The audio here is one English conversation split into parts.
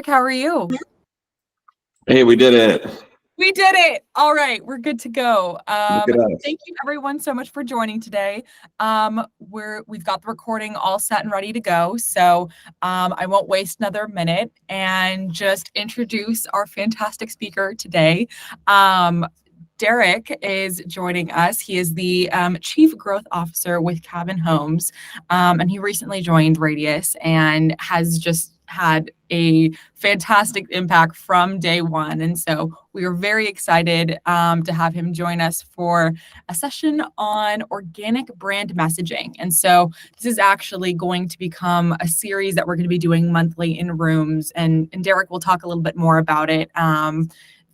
How are you? Hey, we did it. We did it. All right, we're good to go. Look at us. Thank you everyone so much for joining today. We've got the recording all set and ready to go. So I won't waste another minute and just introduce our fantastic speaker today. Derek is joining us. He is the Chief Growth Officer with Cabin Homes, and he recently joined Radius and has just had a fantastic impact from day one. And so we are very excited to have him join us for a session on organic brand messaging. And so this is actually going to become a series that we're going to be doing monthly in rooms. And Derek will talk a little bit more about it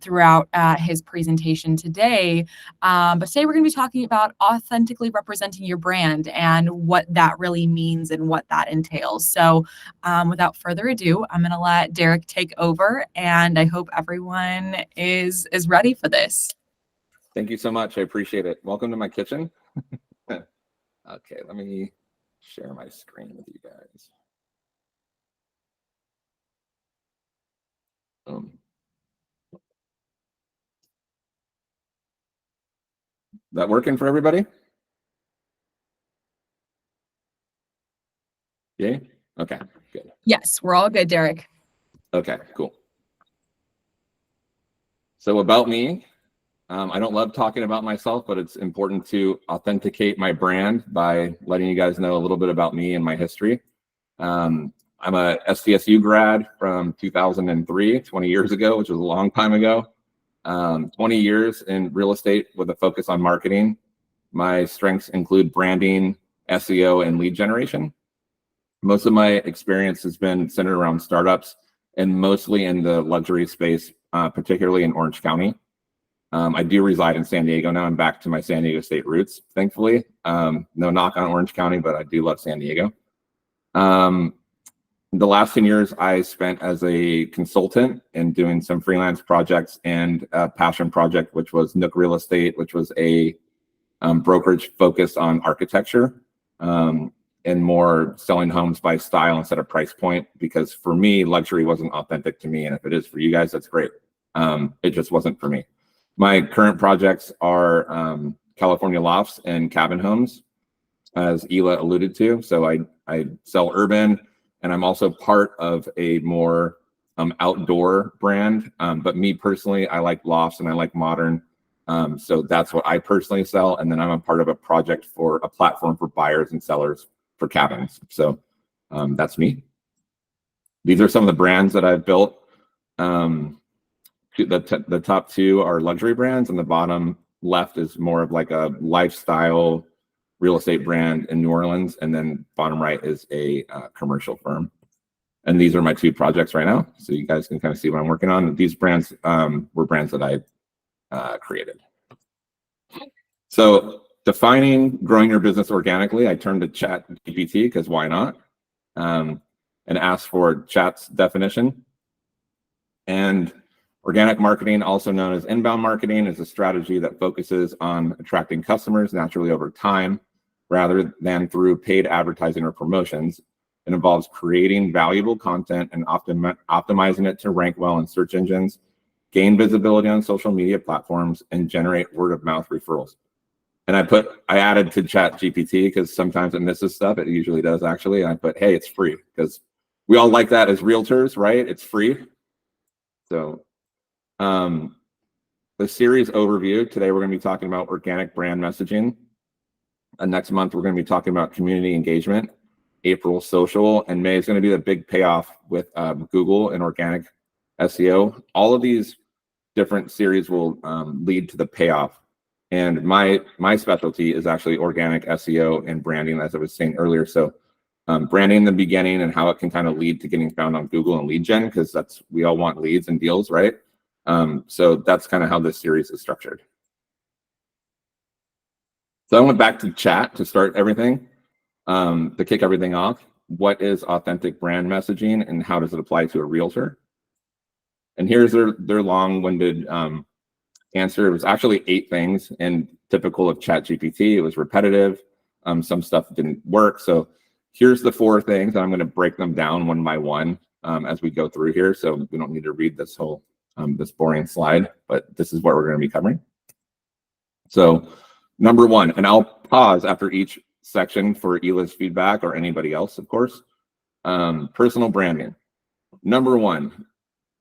throughout his presentation today. But today we're going to be talking about authentically representing your brand and what that really means and what that entails. So without further ado, I'm going to let Derek take over, and I hope everyone is ready for this. Thank you so much. I appreciate it. Welcome to my kitchen. Okay, let me share my screen with you guys. That working for everybody? Yay? Okay, good. Yes, we're all good, Derek. Okay, cool. So about me, I don't love talking about myself, but it's important to authenticate my brand by letting you guys know a little bit about me and my history. I'm a SDSU grad from 2003, 20 years ago, which was a long time ago. 20 years in real estate with a focus on marketing. My strengths include branding, SEO, and lead generation. Most of my experience has been centered around startups and mostly in the luxury space, particularly in Orange County. I do reside in San Diego now. I'm back to my San Diego State roots, thankfully. No knock on Orange County, but I do love San Diego. The last 10 years I spent as a consultant and doing some freelance projects and a passion project, which was Nook Real Estate, which was a brokerage focused on architecture and more selling homes by style instead of price point, because for me, luxury wasn't authentic to me. And if it is for you guys, that's great. It just wasn't for me. My current projects are California lofts and cabin homes, as Ela alluded to. So I sell urban, and I'm also part of a more outdoor brand. But me personally, I like lofts and I like modern. So that's what I personally sell. And then I'm a part of a project for a platform for buyers and sellers for cabins. So that's me. These are some of the brands that I've built. The top two are luxury brands, and the bottom left is more of like a lifestyle real estate brand in New Orleans, and then bottom right is a commercial firm. And these are my two projects right now, so you guys can kind of see what I'm working on. These brands were brands that I created. So defining growing your business organically, I turned to ChatGPT because why not, and asked for Chat's definition. And organic marketing, also known as inbound marketing, is a strategy that focuses on attracting customers naturally over time rather than through paid advertising or promotions. It involves creating valuable content and optimizing it to rank well in search engines, gain visibility on social media platforms, and generate word-of-mouth referrals. And I added to ChatGPT because sometimes it misses stuff. It usually does, actually. I put, hey, it's free, because we all like that as realtors, right? It's free. So the series overview, today we're going to be talking about organic brand messaging. Next month, we're going to be talking about community engagement. April, social, and May is going to be the big payoff with Google and organic SEO. All of these different series will lead to the payoff. And my specialty is actually organic SEO and branding, as I was saying earlier. So branding in the beginning and how it can kind of lead to getting found on Google and lead gen, because we all want leads and deals, right? So that's kind of how this series is structured. So I went back to chat to start everything, to kick everything off. What is authentic brand messaging and how does it apply to a realtor? And here's their long-winded answer. It was actually 8 things, and typical of ChatGPT, it was repetitive. Some stuff didn't work. So here's the 4 things, and I'm going to break them down one by one. as we go through here. So we don't need to read this whole, this boring slide, but this is what we're going to be covering. So number one, and I'll pause after each section for Ela's feedback or anybody else, of course. Personal branding. Number one,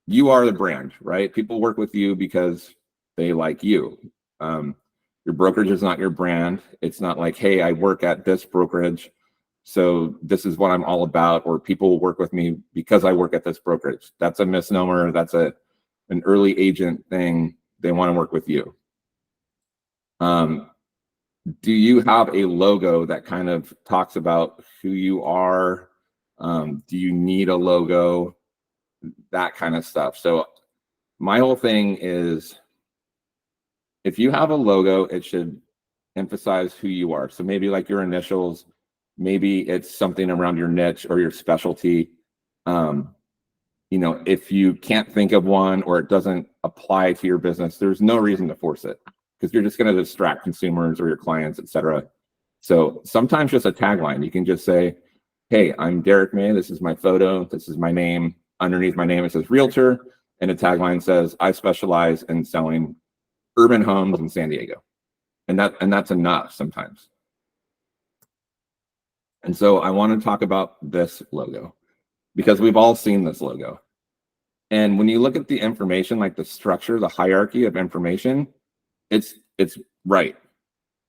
you are the brand, right? People work with you because they like you. Your brokerage is not your brand. It's not like, hey, I work at this brokerage, so this is what I'm all about, or people work with me because I work at this brokerage. That's a misnomer. That's an early agent thing. They want to work with you. Do you have a logo that kind of talks about who you are? Do you need a logo? That kind of stuff. So my whole thing is, if you have a logo, it should emphasize who you are. So maybe like your initials, maybe it's something around your niche or your specialty. You know, if you can't think of one or it doesn't apply to your business, there's no reason to force it, because you're just going to distract consumers or your clients, etc. So sometimes just a tagline. You can just say, hey, I'm Derek May. This is my photo. This is my name. Underneath my name, it says realtor. And a tagline says, I specialize in selling urban homes in San Diego. And that's enough sometimes. And so I want to talk about this logo, because we've all seen this logo. And when you look at the information, like the structure, the hierarchy of information, it's right.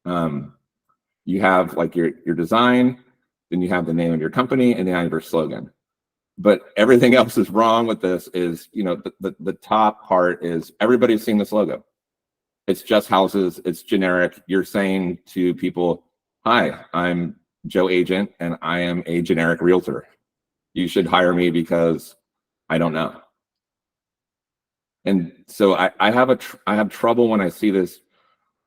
You have like your design, then you have the name of your company, and then you have your slogan. But everything else is wrong with this. Is, you know, the top part is everybody's seen this logo. It's just houses. It's generic. You're saying to people, hi, I'm Joe Agent, and I am a generic realtor. You should hire me because I don't know. And so I have trouble when I see this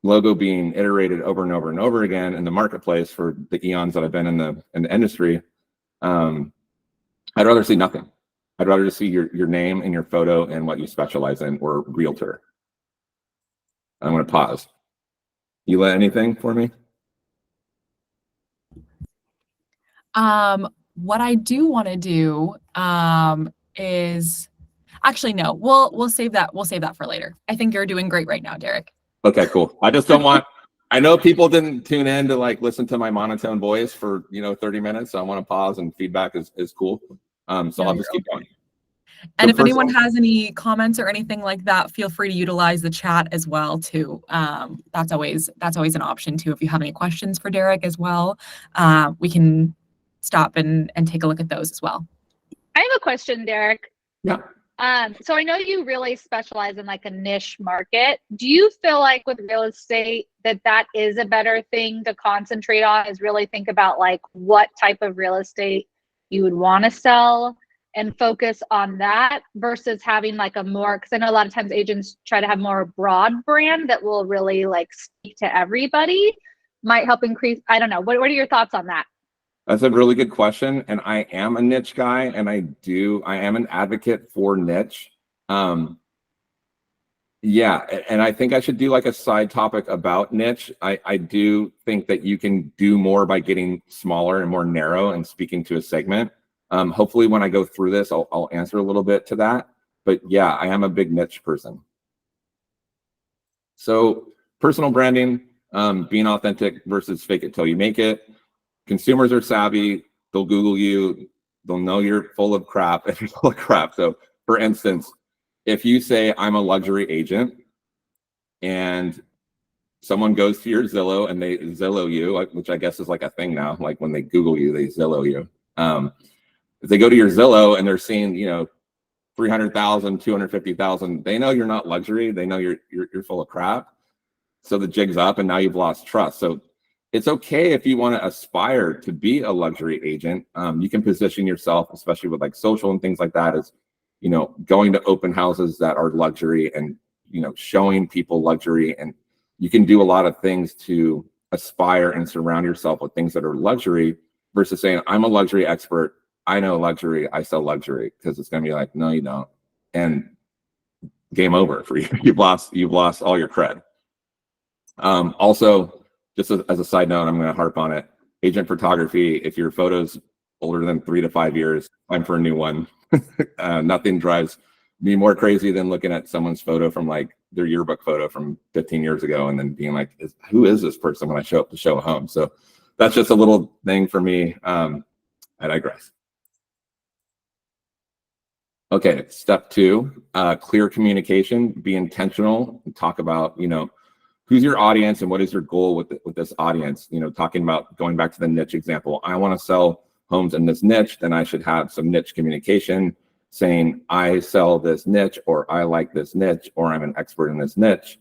logo being iterated over and over and over again in the marketplace for the eons that I've been in the industry. I'd rather see nothing. I'd rather just see your name and your photo and what you specialize in, or realtor. I'm going to pause. Ela, anything for me? What I do want to do is actually no. We'll save that. We'll save that for later. I think you're doing great right now, Derek. Okay, cool. I just don't want. I know people didn't tune in to like listen to my monotone voice for 30 minutes. So I want to pause, and feedback is cool. So I'll just keep going. And if anyone has any comments or anything like that, feel free to utilize the chat as well too. That's always an option too. If you have any questions for Derek as well, we can stop and take a look at those as well. I have a question, Derek. Yeah. So I know you really specialize in like a niche market. Do you feel like with real estate that is a better thing to concentrate on, is really think about like what type of real estate you would want to sell and focus on that, versus having like a more, because I know a lot of times agents try to have more broad brand that will really like speak to everybody, might help increase. I don't know. What are your thoughts on that? That's a really good question. And I am a niche guy, and I am an advocate for niche. Yeah, and I think I should do like a side topic about niche. I do think that you can do more by getting smaller and more narrow and speaking to a segment. Hopefully when I go through this, I'll answer a little bit to that. But yeah, I am a big niche person. So personal branding, being authentic versus fake it till you make it. Consumers are savvy. They'll Google you. They'll know you're full of crap if you're full of crap. So for instance, if you say I'm a luxury agent and someone goes to your Zillow and they Zillow you, which I guess is like a thing now, like when they Google you, they Zillow you. If they go to your Zillow and they're seeing, 300,000, 250,000, they know you're not luxury. They know you're full of crap. So the jig's up, and now you've lost trust. So it's okay if you want to aspire to be a luxury agent. You can position yourself, especially with like social and things like that, as, going to open houses that are luxury and, showing people luxury. And you can do a lot of things to aspire and surround yourself with things that are luxury, versus saying, I'm a luxury expert. I know luxury. I sell luxury, because it's going to be like, no, you don't. And game over for you. You've lost all your cred. Also, just as a side note, I'm going to harp on it. Agent photography, if your photo's older than 3 to 5 years, time for a new one. Nothing drives me more crazy than looking at someone's photo from like their yearbook photo from 15 years ago and then being like, who is this person when I show up to show a home? So that's just a little thing for me. I digress. Okay, step 2, clear communication, be intentional, and talk about, who's your audience and what is your goal with this audience? Talking about going back to the niche example, I want to sell homes in this niche, then I should have some niche communication saying I sell this niche, or I like this niche, or I'm an expert in this niche,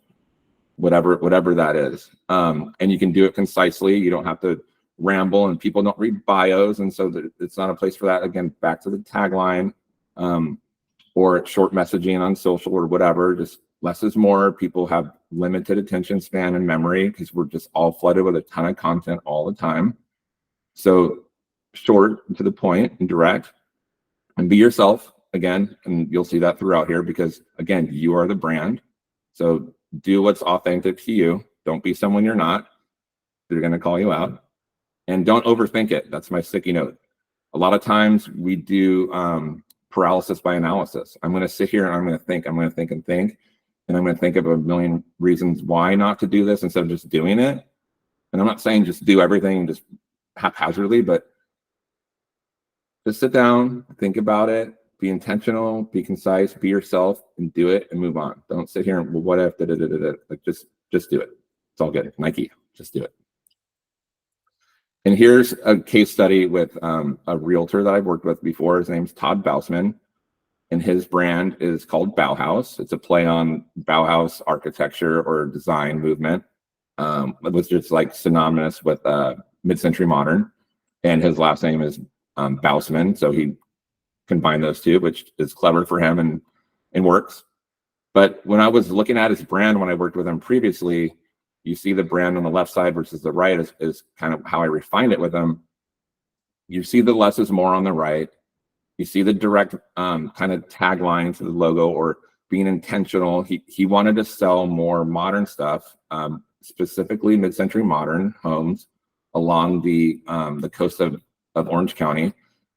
whatever that is. And you can do it concisely. You don't have to ramble, and people don't read bios, and so it's not a place for that. Again, back to the tagline, or short messaging on social or whatever. Just less is more. People have limited attention span and memory because we're just all flooded with a ton of content all the time. So short and to the point and direct, and be yourself again. And you'll see that throughout here because, again, you are the brand. So do what's authentic to you. Don't be someone you're not. They're going to call you out. And don't overthink it. That's my sticky note. A lot of times we do paralysis by analysis. I'm going to sit here and I'm going to think and think. And I'm going to think of a million reasons why not to do this instead of just doing it. And I'm not saying just do everything just haphazardly, but just sit down, think about it, be intentional, be concise, be yourself, and do it and move on. Don't sit here and, well, what if, like just do it. It's all good. Nike, just do it. And here's a case study with a realtor that I've worked with before. His name's Todd Bausman, and his brand is called Bauhaus. It's a play on Bauhaus architecture or design movement. It was just like synonymous with mid-century modern. And his last name is Bausman, so he combined those two, which is clever for him and works. But when I was looking at his brand when I worked with him previously, you see the brand on the left side versus the right is kind of how I refined it with him. You see the less is more on the right. You see the direct kind of tagline to the logo or being intentional. He wanted to sell more modern stuff, specifically mid-century modern homes along the coast of Orange County.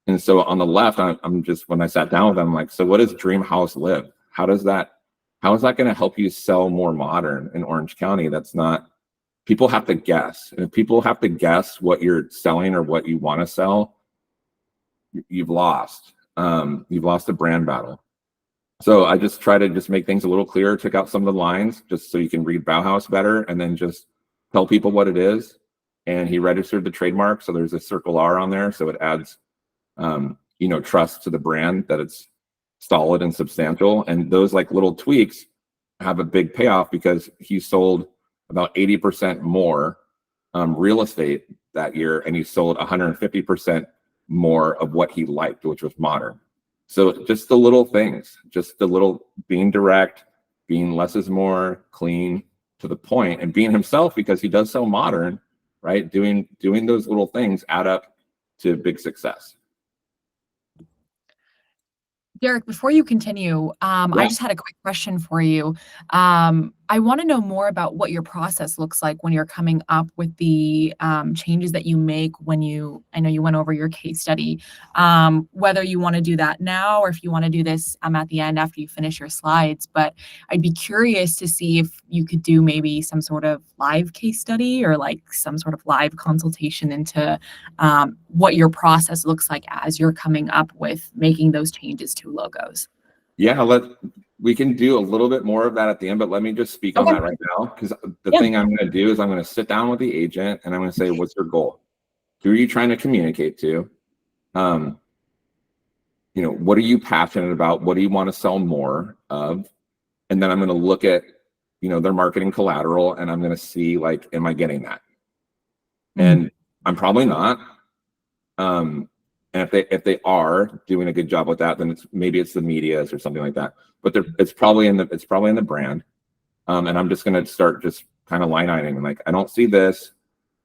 And so on the left, I'm just, when I sat down with him, like, so what does Dream House Live? How is that going to help you sell more modern in Orange County? That's not, people have to guess. And if people have to guess what you're selling or what you want to sell, you've lost. You've lost a brand battle. So I just try to just make things a little clearer, took out some of the lines just so you can read Bauhaus better, and then just tell people what it is. And he registered the trademark. So there's a circle R on there. So it adds, trust to the brand that it's solid and substantial. And those like little tweaks have a big payoff because he sold about 80% more real estate that year. And he sold 150% more of what he liked, which was modern. So just the little things, just the little being direct, being less is more, clean, to the point, and being himself because he does so modern, right? Doing those little things add up to big success. Derek, before you continue, I just had a quick question for you. I want to know more about what your process looks like when you're coming up with the changes that you make I know you went over your case study, whether you want to do that now or if you want to do this at the end after you finish your slides. But I'd be curious to see if you could do maybe some sort of live case study or like some sort of live consultation into what your process looks like as you're coming up with making those changes to logos. Yeah, we can do a little bit more of that at the end, but let me just speak on that right now, because the thing I'm going to do is I'm going to sit down with the agent and I'm going to say, what's your goal? Who are you trying to communicate to? What are you passionate about? What do you want to sell more of? And then I'm going to look at, their marketing collateral, and I'm going to see, like, am I getting that? And I'm probably not. And if they are doing a good job with that, then maybe it's the medias or something like that. But it's probably in the brand. And I'm just going to start just kind of line iteming, like, I don't see this.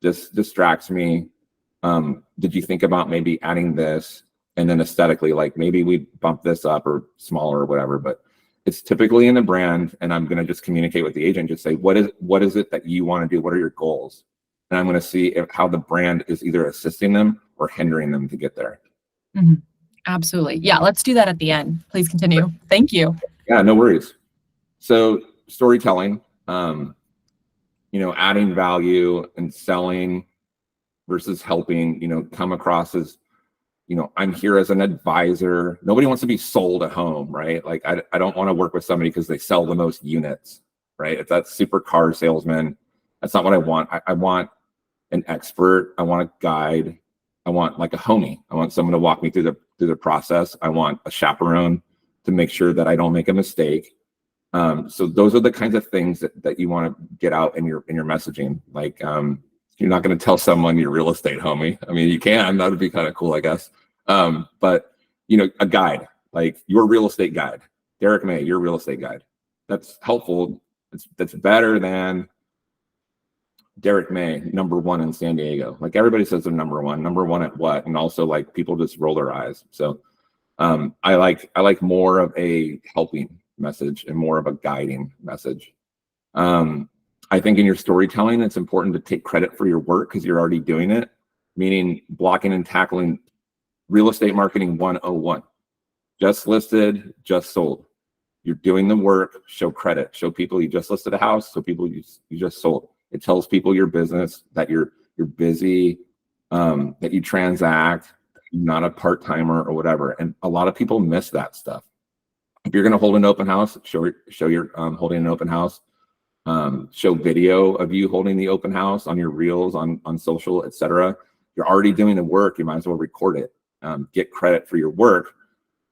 This distracts me. Did you think about maybe adding this? And then aesthetically, like, maybe we bump this up or smaller or whatever. But it's typically in the brand, and I'm going to just communicate with the agent. Just say, what is it that you want to do? What are your goals? And I'm going to see how the brand is either assisting them or hindering them to get there. Absolutely. Yeah, let's do that at the end. Please continue. Thank you. Yeah, no worries. So storytelling, adding value and selling versus helping, come across as, I'm here as an advisor. Nobody wants to be sold at home, right? Like I don't want to work with somebody because they sell the most units, right? If that's super car salesman, that's not what I want. I want an expert. I want a guide. I want like a homie. I want someone to walk me through the process. I want a chaperone to make sure that I don't make a mistake. So those are the kinds of things that you want to get out in your messaging. Like you're not going to tell someone you're real estate homie. I mean, you can. That would be kind of cool, I guess. But a guide, like your real estate guide, Derek May, your real estate guide. That's helpful. That's better than Derek May, #1 in San Diego. Like everybody says they're number one at what? And also like people just roll their eyes. So I like more of a helping message and more of a guiding message. I think in your storytelling, it's important to take credit for your work because you're already doing it, meaning blocking and tackling real estate marketing 101. Just listed, just sold. You're doing the work, show credit, show people you just listed a house, so people you just sold. It tells people your business, that you're busy, that you transact, you're not a part-timer or whatever. And a lot of people miss that stuff. If you're going to hold an open house, show you're holding an open house. Show video of you holding the open house on your reels, on social, etc. You're already doing the work. You might as well record it. Get credit for your work.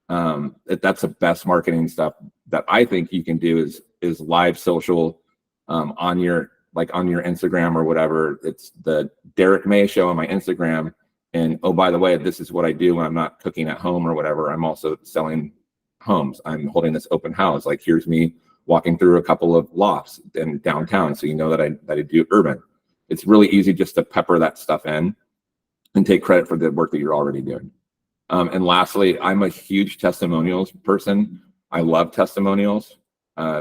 That's the best marketing stuff that I think you can do is live social on your Instagram or whatever. It's the Derek May Show on my Instagram. And oh, by the way, this is what I do when I'm not cooking at home or whatever. I'm also selling homes. I'm holding this open house. Like here's me walking through a couple of lofts in downtown, so you know that I do urban. It's really easy just to pepper that stuff in and take credit for the work that you're already doing. And lastly, I'm a huge testimonials person. I love testimonials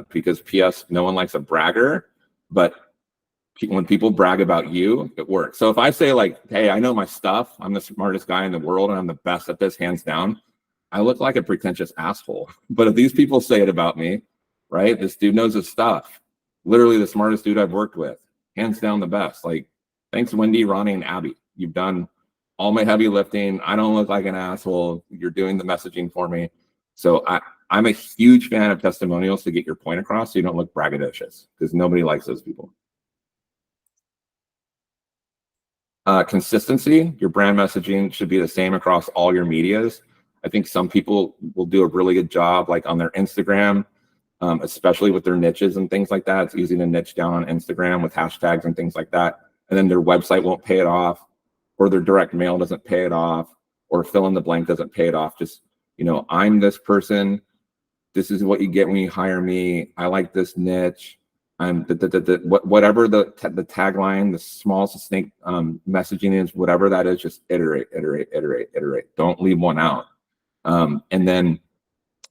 because P.S. no one likes a bragger, but when people brag about you, it works. So if I say like, hey, I know my stuff, I'm the smartest guy in the world and I'm the best at this, hands down, I look like a pretentious asshole. But if these people say it about me, right? This dude knows his stuff. Literally the smartest dude I've worked with. Hands down the best. Like, thanks, Wendy, Ronnie, and Abby. You've done all my heavy lifting. I don't look like an asshole. You're doing the messaging for me. So I'm a huge fan of testimonials to get your point across so you don't look braggadocious, because nobody likes those people. Consistency. Your brand messaging should be the same across all your medias. I think some people will do a really good job, like on their Instagram, especially with their niches and things like that. It's easy to niche down on Instagram with hashtags and things like that. And then their website won't pay it off, or their direct mail doesn't pay it off, or fill in the blank doesn't pay it off. Just, I'm this person. This is what you get when you hire me. I like this niche. I'm whatever the tagline, the small succinct messaging is, whatever that is, just iterate. Don't leave one out. And then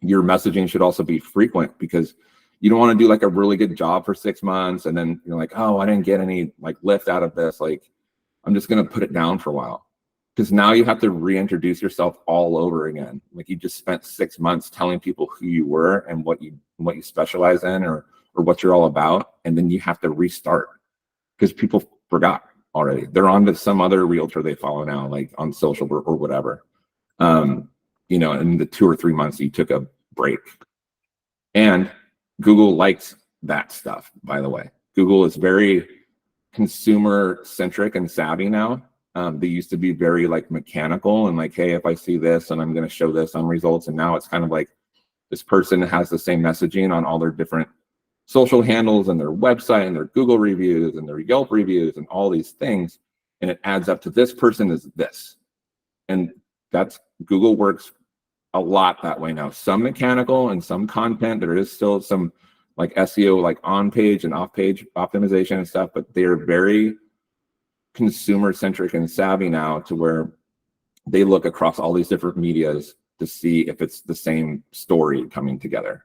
your messaging should also be frequent, because you don't want to do like a really good job for 6 months and then you're like, oh, I didn't get any like lift out of this. Like, I'm just going to put it down for a while, because now you have to reintroduce yourself all over again. Like you just spent 6 months telling people who you were and what you specialize in, or what you're all about. And then you have to restart because people forgot already. They're on to some other realtor they follow now, like on social or whatever. In the 2 or 3 months you took a break. And Google likes that stuff, by the way. Google is very consumer centric and savvy now. They used to be very like mechanical and like, hey, if I see this and I'm going to show this on results. And now it's kind of like this person has the same messaging on all their different social handles and their website and their Google reviews and their Yelp reviews and all these things. And it adds up to this person is this. And that's, Google works a lot that way now. Some mechanical and some content. There is still some like SEO, like on page and off page optimization and stuff, but they're very consumer centric and savvy now, to where they look across all these different medias to see if it's the same story coming together.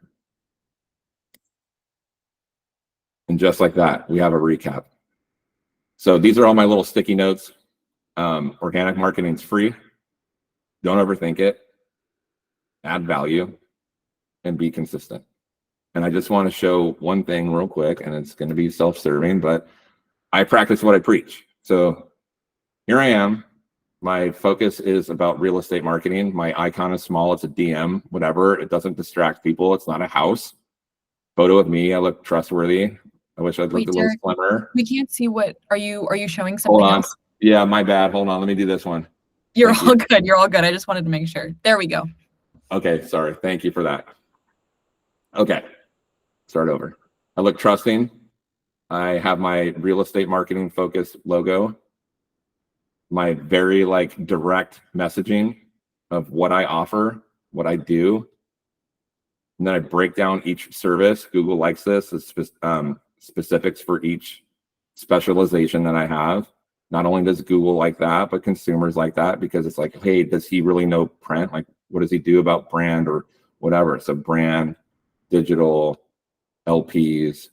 And just like that, we have a recap. So these are all my little sticky notes. Organic marketing is free. Don't overthink it. add value, and be consistent. And I just want to show one thing real quick, and it's going to be self-serving, but I practice what I preach. So here I am. My focus is about real estate marketing. My icon is small. It's a DM, whatever. It doesn't distract people. It's not a house. Photo of me. I look trustworthy. I wish I'd looked a little Derek, slimmer. we can't see what, are you showing Hold something on. else? Yeah, my bad. Hold on. Let me do this one. You're Thank all you. good. You're all good. I just wanted to make sure. There we go. Okay, sorry. Thank you for that. Okay, start over. I look trusting. I have my real estate marketing focused logo, my very like direct messaging of what I offer, what I do. And then I break down each service. Google likes this, specifics for each specialization that I have. Not only does Google like that, but consumers like that, because it's like, hey, does he really know print? Like, what does he do about brand or whatever? So brand, digital, LPs,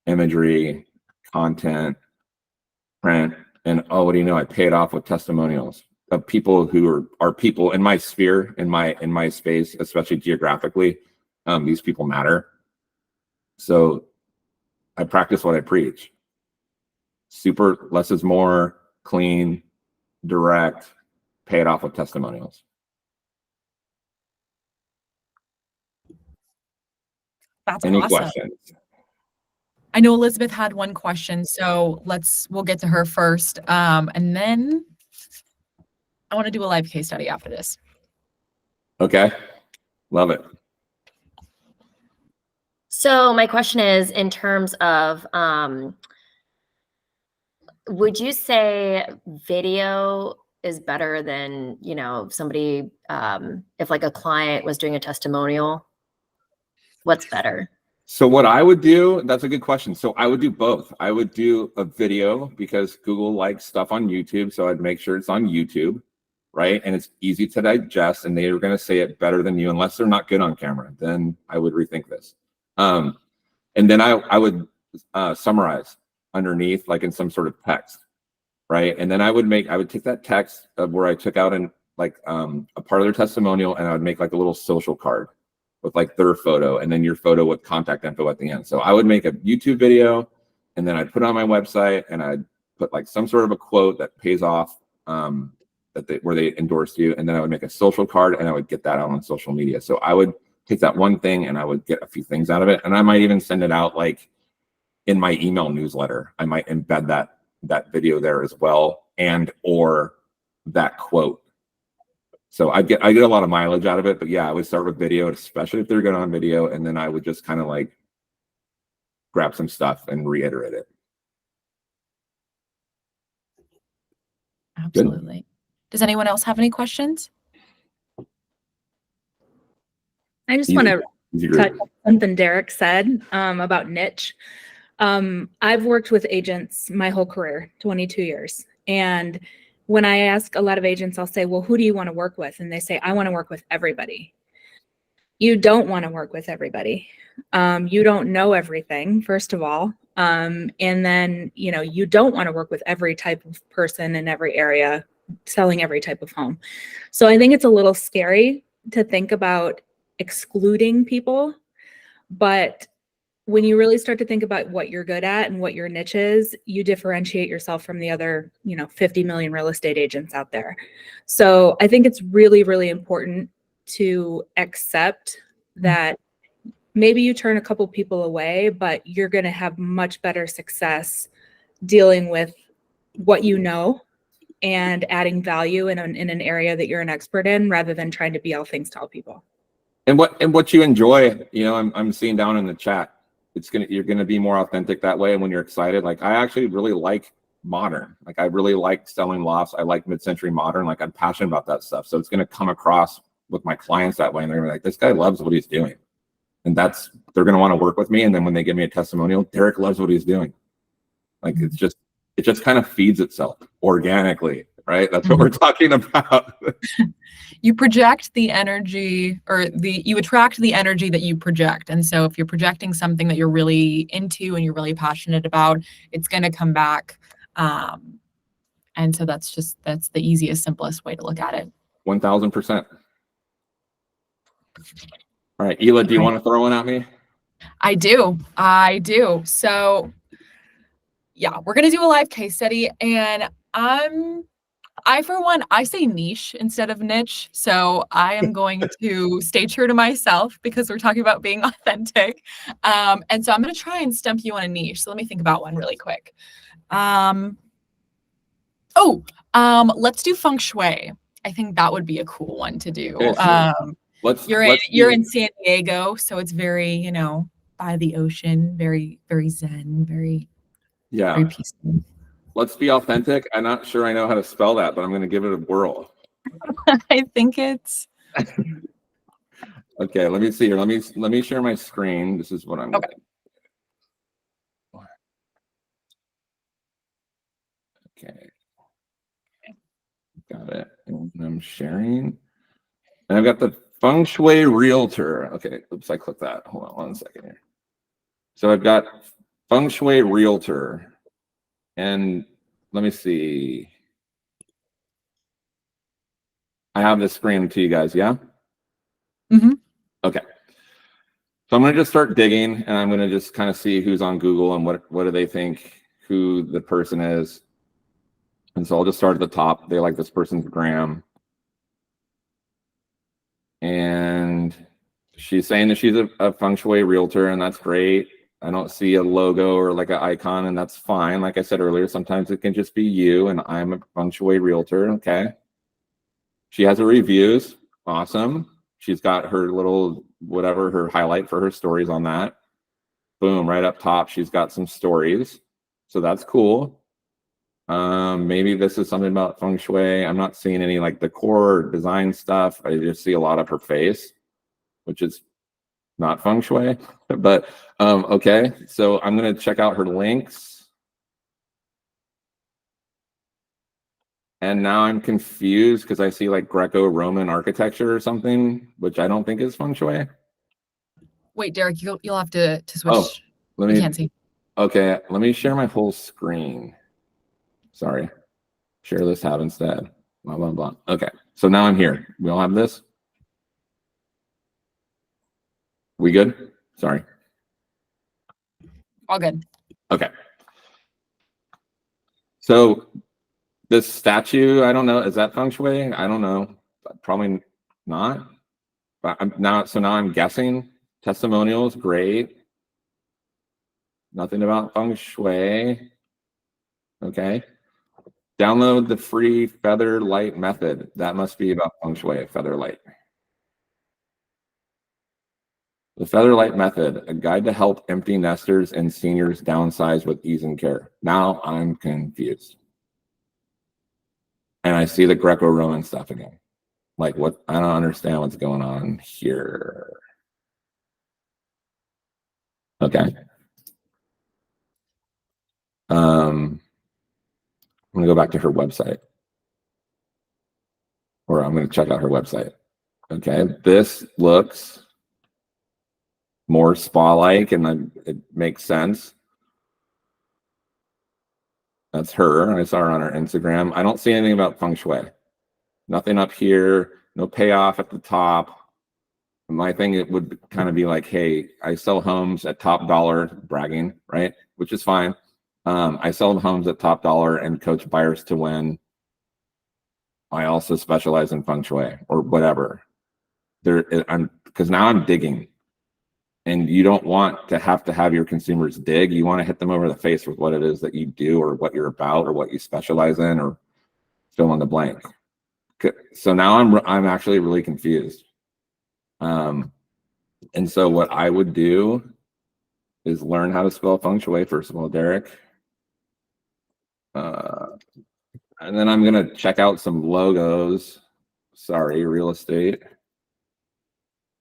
imagery, content, print, and oh, what do you know? I pay it off with testimonials of people who are people in my sphere, in my space, especially geographically. These people matter. So I practice what I preach. Super, less is more, clean, direct, pay it off with testimonials. That's Any awesome. questions? I know Elizabeth had one question, so we'll get to her first. And then I want to do a live case study after this. Okay, love it. So my question is, in terms of, would you say video is better than, you know, somebody, if like a client was doing a testimonial, what's better? So what I would do, that's a good question. So I would do both. I would do a video because Google likes stuff on YouTube. So I'd make sure it's on YouTube, right? And it's easy to digest, and they're going to say it better than you, unless they're not good on camera. Then I would rethink this. And then I would summarize underneath, like in some sort of text, right? And then I would take that text of where I took out a part of their testimonial, and I would make like a little social card with like their photo, and then your photo with contact info at the end. So I would make a YouTube video, and then I'd put it on my website, and I'd put like some sort of a quote that pays off, where they endorsed you, and then I would make a social card, and I would get that out on social media. So I would take that one thing, and I would get a few things out of it, and I might even send it out like in my email newsletter. I might embed that video there as well, and or that quote. So I get a lot of mileage out of it, but yeah, I would start with video, especially if they're good on video, and then I would just kind of like grab some stuff and reiterate it. Absolutely. Good. Does anyone else have any questions? I just want to touch on something Derek said about niche. I've worked with agents my whole career, 22 years. And when I ask a lot of agents, I'll say, well, who do you want to work with? And they say, I want to work with everybody. You don't want to work with everybody. You don't know everything, first of all. And then, you know, you don't want to work with every type of person in every area, selling every type of home. So I think it's a little scary to think about excluding people, but when you really start to think about what you're good at and what your niche is, you differentiate yourself from the other, 50 million real estate agents out there. So I think it's really, really important to accept that maybe you turn a couple people away, but you're going to have much better success dealing with what you know and adding value in an area that you're an expert in, rather than trying to be all things to all people. And what you enjoy, I'm seeing down in the chat. You're gonna be more authentic that way. And when you're excited, like I actually really like modern. Like I really like selling lofts. I like mid-century modern. Like I'm passionate about that stuff. So it's gonna come across with my clients that way, and they're gonna be like, this guy loves what he's doing, and they're gonna want to work with me. And then when they give me a testimonial, Derek loves what he's doing. Like it just kind of feeds itself organically, right? That's what we're talking about. You project the energy, or you attract the energy that you project. And so if you're projecting something that you're really into and you're really passionate about, it's going to come back. And so that's the easiest, simplest way to look at it. 1000%. All right, Ela, do you want to throw one at me? I do. So yeah, we're gonna do a live case study, and I, for one, I say niche instead of niche. So I am going to stay true to myself because we're talking about being authentic. And so I'm going to try and stump you on a niche. So let me think about one really quick. Let's do feng shui. I think that would be a cool one to do. Okay, You're in San Diego, so it's very, by the ocean, very, very zen, very peaceful. Let's be authentic. I'm not sure I know how to spell that, but I'm going to give it a whirl. I think it's okay. Let me see here. Let me share my screen. This is what I'm okay. Okay. Got it. And I'm sharing. And I've got the Feng Shui Realtor. Okay. Oops, I clicked that. Hold on 1 second here. So I've got Feng Shui Realtor. And let me see. I have this screen to you guys, yeah? Mm-hmm. Okay. So I'm going to just start digging, and I'm going to just kind of see who's on Google and what do they think who the person is. And so I'll just start at the top. They like this person's gram. And she's saying that she's a feng shui realtor, and that's great. I don't see a logo or like an icon, and that's fine. Like I said earlier, sometimes it can just be you, and I'm a feng shui realtor. Okay. She has her reviews. Awesome. She's got her little, whatever, her highlight for her stories on that. Boom, right up top, she's got some stories. So that's cool. Maybe this is something about feng shui. I'm not seeing any like decor or design stuff. I just see a lot of her face, which is not feng shui, but okay. So I'm going to check out her links. And now I'm confused because I see like Greco-Roman architecture or something, which I don't think is feng shui. Wait, Derek, you'll have to switch. Oh, I can't see. Okay, let me share my whole screen. Sorry. Share this tab instead. Blah, blah, blah. Okay, so now I'm here. We all have this? We good? Sorry. All good. Okay. So this statue, I don't know. Is that feng shui? I don't know. Probably not. But now I'm guessing. Testimonials, great. Nothing about feng shui. Okay. Download the free feather light method. That must be about feng shui, feather light. The feather light method, a guide to help empty nesters and seniors downsize with ease and care. Now I'm confused. And I see the Greco-Roman stuff again. Like what? I don't understand what's going on here. Okay. I'm gonna go back to her website. Or I'm gonna check out her website. Okay, this looks more spa-like and it makes sense. That's her. I saw her on her Instagram. I don't see anything about feng shui. Nothing up here. No payoff at the top. My thing, it would kind of be like, hey, I sell homes at top dollar, bragging, right? Which is fine. I sell homes at top dollar and coach buyers to win. I also specialize in feng shui or whatever. Because now I'm digging. And you don't want to have your consumers dig. You want to hit them over the face with what it is that you do or what you're about or what you specialize in or fill in the blank. So now I'm actually really confused. And so what I would do is learn how to spell feng shui, first of all, Derek. And then I'm going to check out some logos. Sorry, real estate.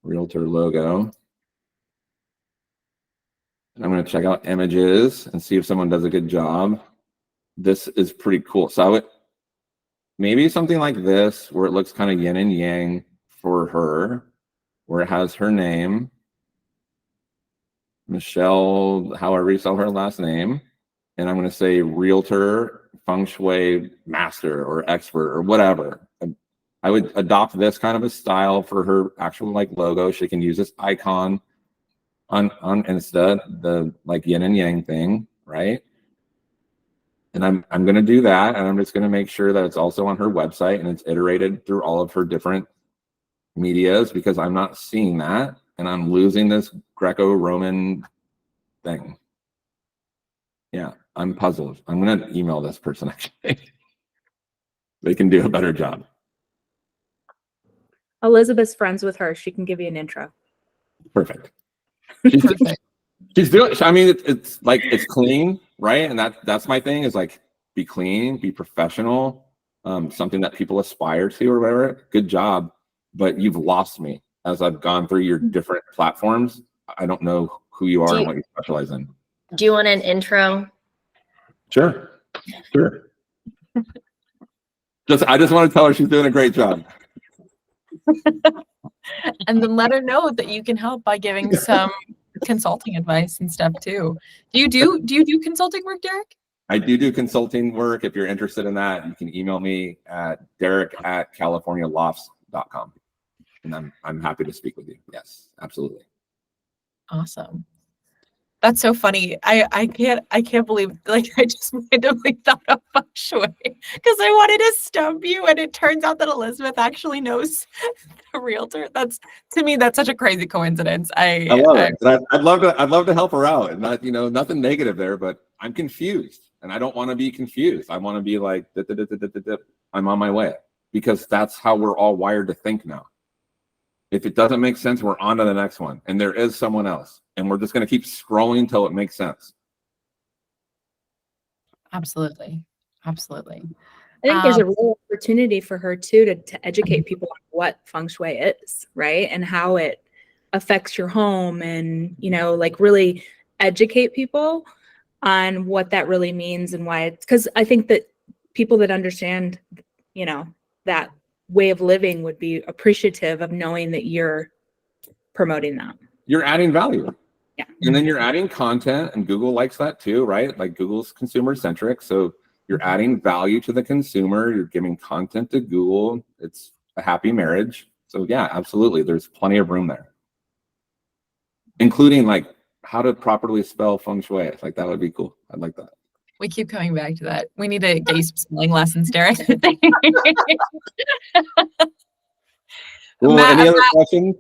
Realtor logo. And I'm going to check out images and see if someone does a good job. This is pretty cool. So I would maybe something like this where it looks kind of yin and yang for her, where it has her name, Michelle, however you spell her last name. And I'm going to say realtor, feng shui master or expert or whatever. I would adopt this kind of a style for her actual like logo. She can use this icon on Insta, the like yin and yang thing, right? And I'm going to do that, and I'm just going to make sure that it's also on her website and it's iterated through all of her different medias, because I'm not seeing that, and I'm losing this Greco-Roman thing. Yeah, I'm puzzled. I'm going to email this person actually. They can do a better job. Elizabeth's friends with her. She can give you an intro. Perfect. Perfect. She's doing. I mean, it's like it's clean, right? And that's my thing, is like be clean, be professional, something that people aspire to or whatever. Good job, but you've lost me as I've gone through your different platforms. I don't know who you are and what you specialize in. Do you want an intro? Sure. I just want to tell her she's doing a great job. And then let her know that you can help by giving some consulting advice and stuff too. Do you do consulting work, Derek? I do consulting work. If you're interested in that, you can email me at derek@californialofts.com. And I'm happy to speak with you. Yes, absolutely. Awesome. That's so funny. I can't believe, like, I just randomly thought of feng shui because I wanted to stump you, and it turns out that Elizabeth actually knows the realtor. To me, that's such a crazy coincidence. I love it. And I'd love to help her out, and not, nothing negative there, but I'm confused, and I don't want to be confused. I want to be like, I'm on my way, because that's how we're all wired to think now. If it doesn't make sense, we're on to the next one, and there is someone else, and we're just going to keep scrolling till it makes sense. Absolutely. I think there's a real opportunity for her too to educate people on what feng shui is, right? And how it affects your home, and, like really educate people on what that really means and why it's, because I think that people that understand, that way of living would be appreciative of knowing that you're promoting that. You're adding value. Yeah. And then you're adding content, and Google likes that too, right? Like Google's consumer centric. So you're adding value to the consumer. You're giving content to Google. It's a happy marriage. So yeah, absolutely. There's plenty of room there, including like how to properly spell feng shui. Like that would be cool. I'd like that. We keep coming back to that. We need to get you some spelling lessons, Derek. Cool. Any other questions?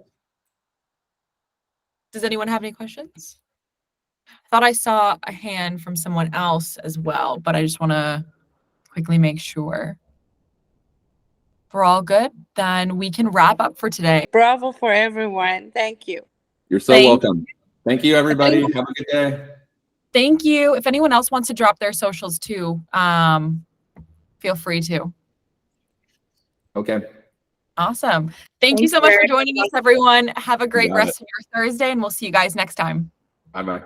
Does anyone have any questions? I thought I saw a hand from someone else as well, but I just want to quickly make sure. If we're all good, then we can wrap up for today. Bravo for everyone. Thank you. You're so welcome. Thank you, everybody. Have a good day. Thank you. If anyone else wants to drop their socials too, feel free to. Okay. Awesome. Thank you so much for joining us, everyone. Have a great rest of your Thursday, and we'll see you guys next time. Bye-bye.